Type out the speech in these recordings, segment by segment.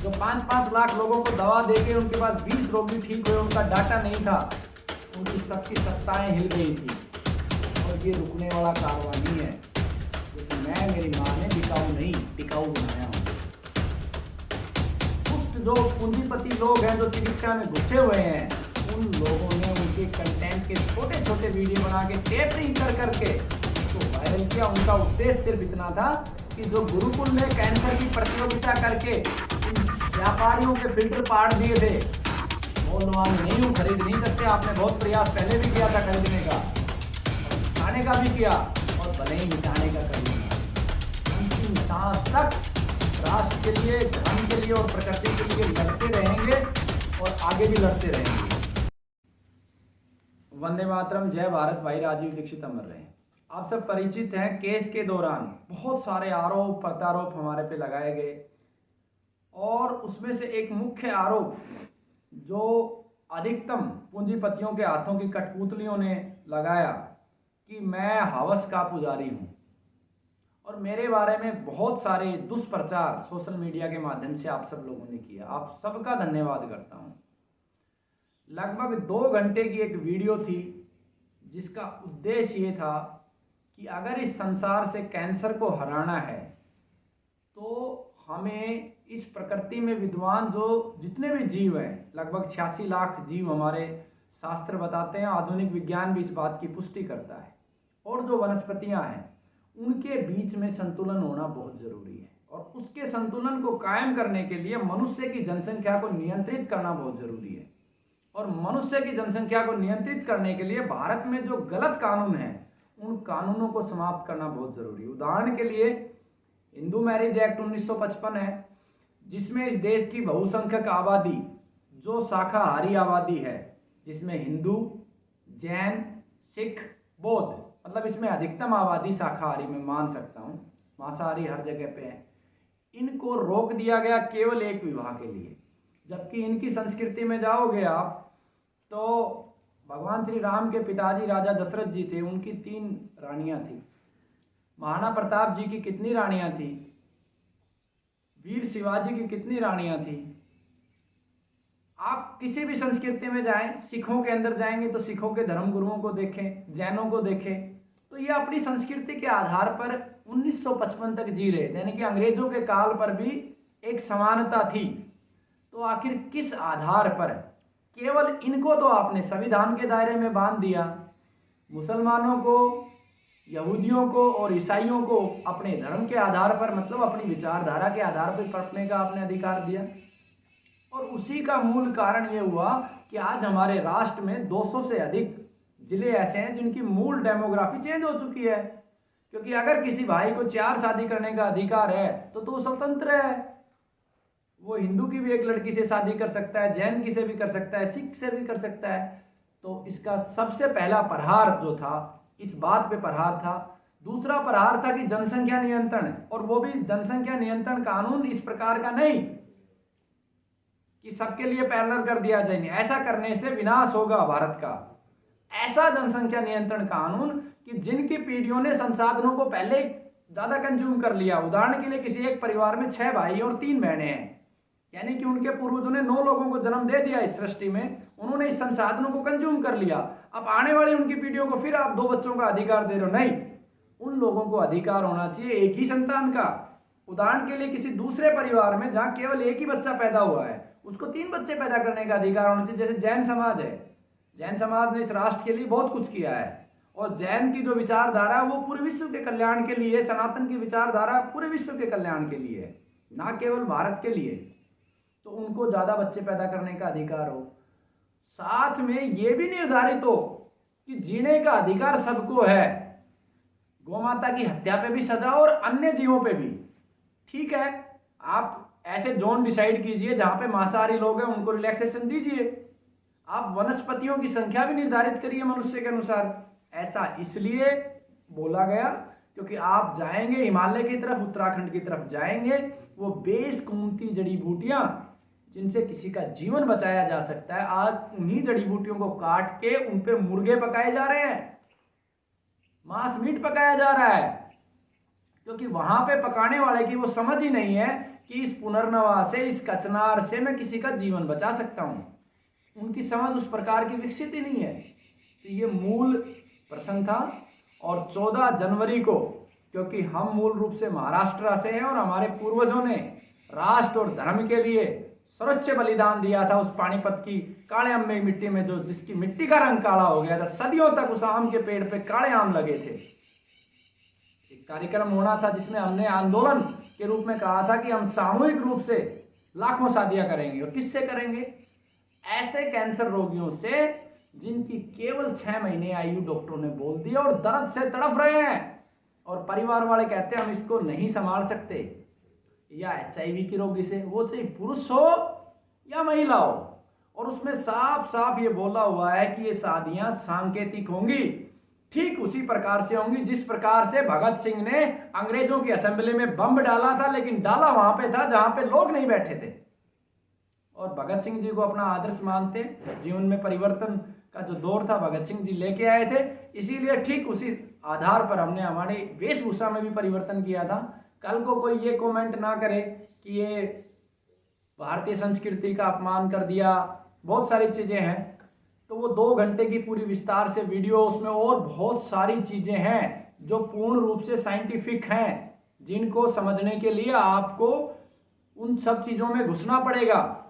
जो 5-5 लाख लोगों को दवा देके उनके पास 20 रोगी ठीक हुए, उनका डाटा नहीं था, उनकी सबकी सत्ताएं हिल गई थी। और ये रुकने वाला कारवां नहीं है, क्योंकि मैं, मेरी माँ ने बिकाऊ नहीं टिकाऊ बनाया हूँ। कुछ जो पूंजीपति लोग हैं जो चिकित्सा में घुसे हुए हैं, उन लोगों ने उनके कंटेंट के छोटे छोटे वीडियो बना के टेपरिंग कर करके तो वायरल किया। उनका उद्देश्य सिर्फ इतना था कि जो गुरुकुल ने कैंसर की प्रतियोगिता करके इन व्यापारियों के फिल्टर पाड़ दिए थे, मौलवान नहीं हूँ, खरीद नहीं सकते। आपने बहुत प्रयास पहले भी किया था खरीदने का, खाने का भी किया, और भले ही मिटाने का कर लिया। अंतिम सांस तक राष्ट्र के लिए, धर्म के लिए और प्रकृति के लिए लड़ते रहेंगे और आगे भी लड़ते रहेंगे। वंदे मातरम, जय भारत। भाई राजीव दीक्षित अमर रहे। आप सब परिचित हैं, केस के दौरान बहुत सारे आरोप प्रत्यारोप हमारे पे लगाए गए, और उसमें से एक मुख्य आरोप जो अधिकतम पूंजीपतियों के हाथों की कठपुतलियों ने लगाया कि मैं हवस का पुजारी हूं, और मेरे बारे में बहुत सारे दुष्प्रचार सोशल मीडिया के माध्यम से आप सब लोगों ने किया। आप सबका धन्यवाद करता हूं। लगभग 2 घंटे की एक वीडियो थी जिसका उद्देश्य ये था कि अगर इस संसार से कैंसर को हराना है तो हमें इस प्रकृति में विद्वान जो जितने भी जीव हैं, लगभग 86 लाख जीव हमारे शास्त्र बताते हैं, आधुनिक विज्ञान भी इस बात की पुष्टि करता है, और जो वनस्पतियां हैं उनके बीच में संतुलन होना बहुत जरूरी है। और उसके संतुलन को कायम करने के लिए मनुष्य की जनसंख्या को नियंत्रित करना बहुत जरूरी है। और मनुष्य की जनसंख्या को नियंत्रित करने के लिए भारत में जो गलत कानून हैं उन कानूनों को समाप्त करना बहुत जरूरी है। उदाहरण के लिए हिंदू मैरिज एक्ट 1955 है, जिसमें इस देश की बहुसंख्यक आबादी जो शाकाहारी आबादी है, जिसमें हिंदू, जैन, सिख, बौद्ध, मतलब इसमें अधिकतम आबादी शाकाहारी में मान सकता हूँ, मांसाहारी हर जगह पे है, इनको रोक दिया गया केवल एक विवाह के लिए। जबकि इनकी संस्कृति में जाओगे आप तो भगवान श्री राम के पिताजी राजा दशरथ जी थे, उनकी 3 रानियां थी। महाराणा प्रताप जी की कितनी रानियां थी? वीर शिवाजी की कितनी रानियां थी? आप किसी भी संस्कृति में जाएं, सिखों के अंदर जाएंगे तो सिखों के धर्म गुरुओं को देखें, जैनों को देखें, तो ये अपनी संस्कृति के आधार पर 1955 तक जी रहे थे, यानी कि अंग्रेजों के काल पर भी एक समानता थी। तो आखिर किस आधार पर केवल इनको तो आपने संविधान के दायरे में बांध दिया, मुसलमानों को, यहूदियों को और ईसाइयों को अपने धर्म के आधार पर, मतलब अपनी विचारधारा के आधार पर पढ़ने का आपने अधिकार दिया। और उसी का मूल कारण ये हुआ कि आज हमारे राष्ट्र में 200 से अधिक जिले ऐसे हैं जिनकी मूल डेमोग्राफी चेंज हो चुकी है। क्योंकि अगर किसी भाई को 4 शादी करने का अधिकार है तो स्वतंत्र है, वो हिंदू की भी एक लड़की से शादी कर सकता है, जैन की से भी कर सकता है, सिख से भी कर सकता है। तो इसका सबसे पहला प्रहार जो था, इस बात पे प्रहार था। दूसरा प्रहार था कि जनसंख्या नियंत्रण, और वो भी जनसंख्या नियंत्रण कानून इस प्रकार का नहीं कि सबके लिए पैरेलल कर दिया जाए, ऐसा करने से विनाश होगा भारत का। ऐसा जनसंख्या नियंत्रण कानून कि जिनकी पीढ़ियों ने संसाधनों को पहले ज्यादा कंज्यूम कर लिया। उदाहरण के लिए किसी एक परिवार में 6 भाई और 3 बहनें हैं, यानी कि उनके पूर्वजों ने 9 लोगों को जन्म दे दिया इस सृष्टि में, उन्होंने इस संसाधनों को कंज्यूम कर लिया। अब आने वाली उनकी पीढ़ियों को फिर आप 2 बच्चों का अधिकार दे रहे हो? नहीं, उन लोगों को अधिकार होना चाहिए एक ही संतान का। उदाहरण के लिए किसी दूसरे परिवार में जहां केवल एक ही बच्चा पैदा हुआ है, उसको 3 बच्चे पैदा करने का अधिकार होना चाहिए। जैसे जैन समाज है, जैन समाज ने इस राष्ट्र के लिए बहुत कुछ किया है, और जैन की जो विचारधारा है वो पूरे विश्व के कल्याण के लिए, सनातन की विचारधारा पूरे विश्व के कल्याण के लिए है, ना केवल भारत के लिए। तो उनको ज्यादा बच्चे पैदा करने का अधिकार हो। साथ में ये भी निर्धारित हो कि जीने का अधिकार सबको है। गौमाता की हत्या पे भी सजा और अन्य जीवों पे भी। ठीक है, आप ऐसे जोन डिसाइड कीजिए जहां पे मांसाहारी लोग हैं उनको रिलैक्सेशन दीजिए। आप वनस्पतियों की संख्या भी निर्धारित करिए मनुष्य के अनुसार। ऐसा इसलिए बोला गया क्योंकि आप जाएंगे हिमालय की तरफ, उत्तराखंड की तरफ जाएंगे, वो बेशकीमती जड़ी बूटियां जिनसे किसी का जीवन बचाया जा सकता है, आज उन्हीं जड़ी बूटियों को काट के उन पे मुर्गे पकाए जा रहे हैं, मांस मीट पकाया जा रहा है। क्योंकि वहां पे पकाने वाले की वो समझ ही नहीं है कि इस पुनर्नवा से, इस कचनार से मैं किसी का जीवन बचा सकता हूँ। उनकी समझ उस प्रकार की विकसित ही नहीं है। तो ये मूल प्रश्न था। और 14 जनवरी को, क्योंकि हम मूल रूप से महाराष्ट्र से हैं और हमारे पूर्वजों ने राष्ट्र और धर्म के लिए सर्वोच्च बलिदान दिया था उस पानीपत की काले आम में मिट्टी में, जो जिसकी मिट्टी का रंग काला हो गया था। सदियों तक उस आम के पेड़ पे काले आम लगे थे। एक कार्यक्रम होना था जिसमें हमने आंदोलन के रूप में कहा था कि हम सामूहिक रूप से लाखों शादियां करेंगे। और किससे करेंगे? ऐसे कैंसर रोगियों से जिनकी केवल 6 महीने आयु डॉक्टरों ने बोल दी और दर्द से तड़प रहे हैं, और परिवार वाले कहते हैं हम इसको नहीं संभाल सकते। या HIV की रोगी से, वो चाहे पुरुष हो या महिला हो, और उसमें साफ साफ ये बोला हुआ है कि ये शादियां सांकेतिक होंगी, ठीक उसी प्रकार से होंगी जिस प्रकार से भगत सिंह ने अंग्रेजों की असेंबली में बम डाला था, लेकिन डाला वहां पे था जहां पे लोग नहीं बैठे थे। और भगत सिंह जी को अपना आदर्श मानते, जीवन में परिवर्तन का जो दौर था भगत सिंह जी लेके आए थे, इसीलिए ठीक उसी आधार पर हमने हमारी वेशभूषा में भी परिवर्तन किया था। कल को कोई ये कमेंट ना करे कि ये भारतीय संस्कृति का अपमान कर दिया, बहुत सारी चीजें हैं। तो वो 2 घंटे की पूरी विस्तार से वीडियो, उसमें और बहुत सारी चीजें हैं जो पूर्ण रूप से साइंटिफिक हैं, जिनको समझने के लिए आपको उन सब चीजों में घुसना पड़ेगा।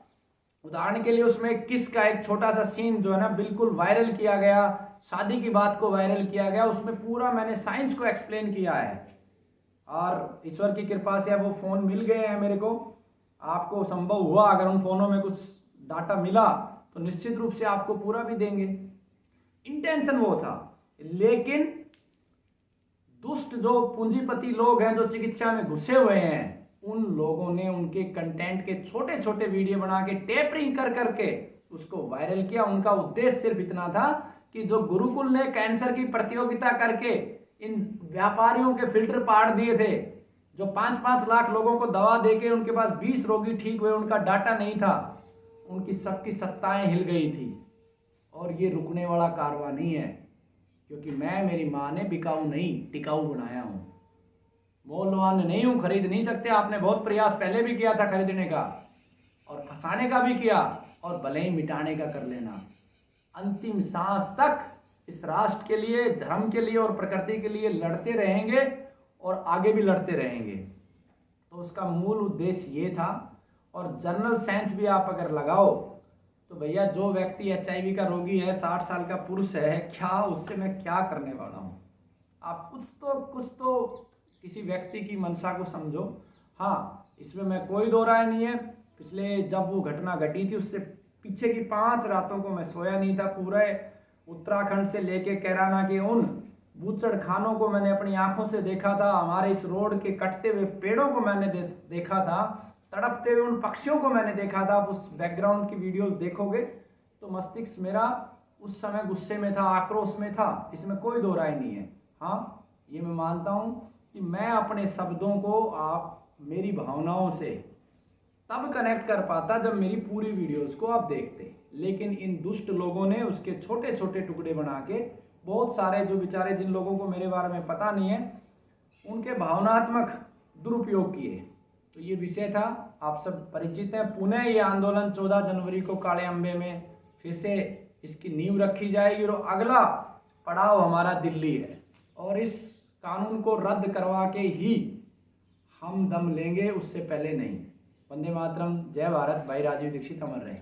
उदाहरण के लिए उसमें किस का एक छोटा सा सीन जो है ना बिल्कुल वायरल किया गया, शादी की बात को वायरल किया गया, उसमें पूरा मैंने साइंस को एक्सप्लेन किया है। और ईश्वर की कृपा से अब वो फ़ोन मिल गए हैं मेरे को। आपको संभव हुआ अगर उन फ़ोनों में कुछ डाटा मिला तो निश्चित रूप से आपको पूरा भी देंगे। इंटेंशन वो था, लेकिन दुष्ट जो पूंजीपति लोग हैं जो चिकित्सा में घुसे हुए हैं, उन लोगों ने उनके कंटेंट के छोटे छोटे वीडियो बना के टेपरिंग कर करके उसको वायरल किया। उनका उद्देश्य सिर्फ इतना था कि जो गुरुकुल ने कैंसर की प्रतियोगिता करके इन व्यापारियों के फिल्टर पाड़ दिए थे, जो 5-5 लाख लोगों को दवा देके उनके पास 20 रोगी ठीक हुए, उनका डाटा नहीं था, उनकी सबकी सत्ताएं हिल गई थी। और ये रुकने वाला कारवां नहीं है, क्योंकि मैं, मेरी माँ ने बिकाऊ नहीं टिकाऊ बनाया हूँ। मोलवान नहीं हूँ, खरीद नहीं सकते। आपने बहुत प्रयास पहले भी किया था खरीदने का, और फंसाने का भी किया, और भले ही मिटाने का कर लेना। अंतिम सांस तक इस राष्ट्र के लिए, धर्म के लिए और प्रकृति के लिए लड़ते रहेंगे, और आगे भी लड़ते रहेंगे। तो उसका मूल उद्देश्य ये था। और जनरल साइंस भी आप अगर लगाओ तो भैया, जो व्यक्ति HIV का रोगी है, 60 साल का पुरुष है, क्या उससे मैं क्या करने वाला हूँ? आप कुछ तो किसी व्यक्ति की मंशा को समझो। हाँ, इसमें मैं कोई दो राय नहीं है। पिछले जब वो घटना घटी थी उससे पीछे की 5 रातों को मैं सोया नहीं था। पूरे उत्तराखंड से लेके कैराना के उन बूचड़ खानों को मैंने अपनी आंखों से देखा था। हमारे इस रोड के कटते हुए पेड़ों को मैंने देखा था। तड़पते हुए उन पक्षियों को मैंने देखा था। आप उस बैकग्राउंड की वीडियोस देखोगे तो मस्तिष्क मेरा उस समय गुस्से में था, आक्रोश में था, इसमें कोई दो राय नहीं है। हाँ, ये मैं मानता हूँ कि मैं अपने शब्दों को आप मेरी भावनाओं से तब कनेक्ट कर पाता जब मेरी पूरी वीडियोस को आप देखते। लेकिन इन दुष्ट लोगों ने उसके छोटे छोटे टुकड़े बना के, बहुत सारे जो बेचारे, जिन लोगों को मेरे बारे में पता नहीं है, उनके भावनात्मक दुरुपयोग किए। तो ये विषय था, आप सब परिचित हैं। पुनः ये आंदोलन 14 जनवरी को काले अम्बे में फिर से इसकी नींव रखी जाएगी, और अगला पड़ाव हमारा दिल्ली है। और इस कानून को रद्द करवा के ही हम दम लेंगे, उससे पहले नहीं। वंदे मातरम, जय भारत। भाई राजीव दीक्षित अमर रहे।